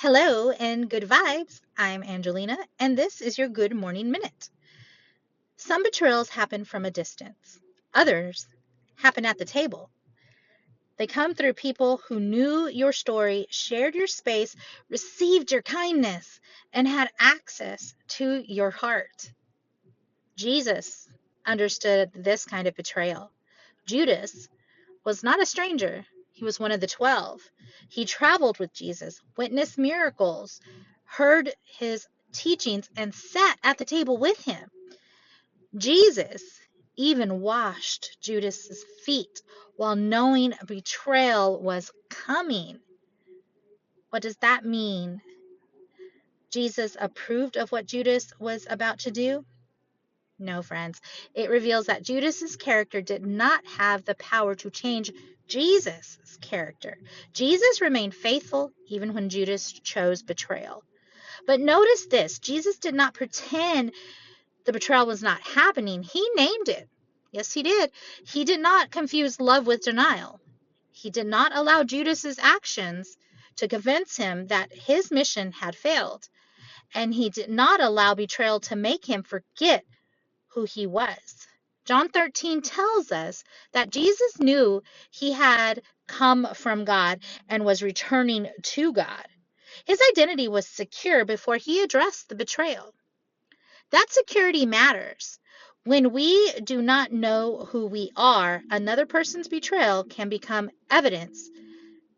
Hello and good vibes. I'm Angelina, and this is your Good Morning Minute. Some betrayals happen from a distance, others happen at the table. They come through people who knew your story, shared your space, received your kindness, and had access to your heart. Jesus understood this kind of betrayal. Judas was not a stranger. He was one of the 12. He traveled with Jesus, witnessed miracles, heard his teachings, and sat at the table with him. Jesus even washed Judas's feet while knowing a betrayal was coming. What does that mean? Jesus approved of what Judas was about to do? No, friends. It reveals that Judas's character did not have the power to change Jesus' character. Jesus remained faithful even when Judas chose betrayal. But notice this, Jesus did not pretend the betrayal was not happening. He named it. Yes, he did. He did not confuse love with denial. He did not allow Judas's actions to convince him that his mission had failed. And he did not allow betrayal to make him forget who he was. John 13 tells us that Jesus knew he had come from God and was returning to God. His identity was secure before he addressed the betrayal. That security matters. When we do not know who we are, another person's betrayal can become evidence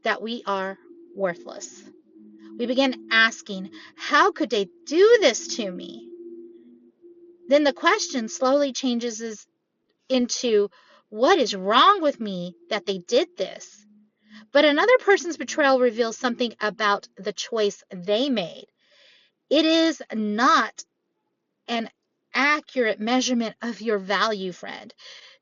that we are worthless. We begin asking, how could they do this to me? Then the question slowly changes into, what is wrong with me that they did this? But another person's betrayal reveals something about the choice they made. It is not an accurate measurement of your value, friend.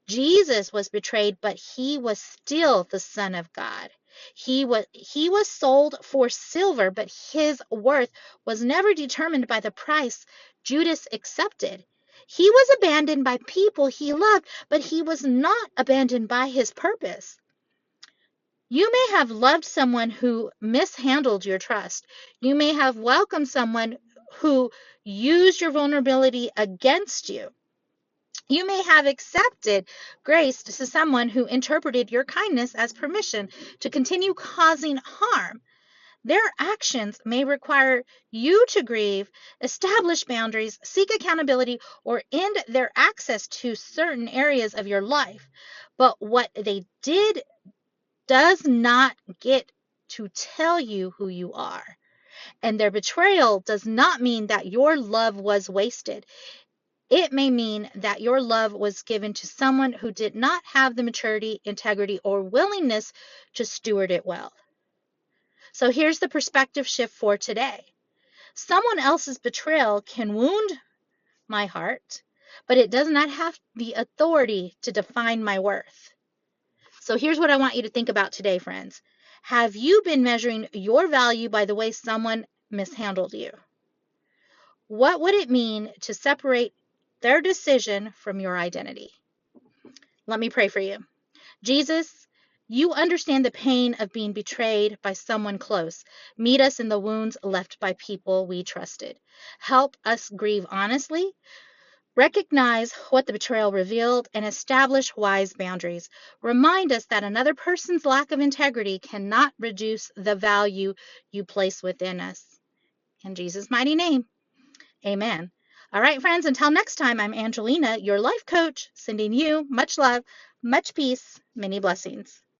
Jesus was betrayed, but he was still the Son of God. He was sold for silver, but his worth was never determined by the price Judas accepted. He was abandoned by people he loved, but he was not abandoned by his purpose. You may have loved someone who mishandled your trust. You may have welcomed someone who used your vulnerability against you. You may have accepted grace to someone who interpreted your kindness as permission to continue causing harm. Their actions may require you to grieve, establish boundaries, seek accountability, or end their access to certain areas of your life. But what they did does not get to tell you who you are. And their betrayal does not mean that your love was wasted. It may mean that your love was given to someone who did not have the maturity, integrity, or willingness to steward it well. So here's the perspective shift for today. Someone else's betrayal can wound my heart, but it does not have the authority to define my worth. So here's what I want you to think about today, friends. Have you been measuring your value by the way someone mishandled you? What would it mean to separate their decision from your identity? Let me pray for you. Jesus, you understand the pain of being betrayed by someone close. Meet us in the wounds left by people we trusted. Help us grieve honestly, recognize what the betrayal revealed, and establish wise boundaries. Remind us that another person's lack of integrity cannot reduce the value you place within us. In Jesus' mighty name, amen. All right, friends, until next time, I'm Angelina, your life coach, sending you much love, much peace, many blessings.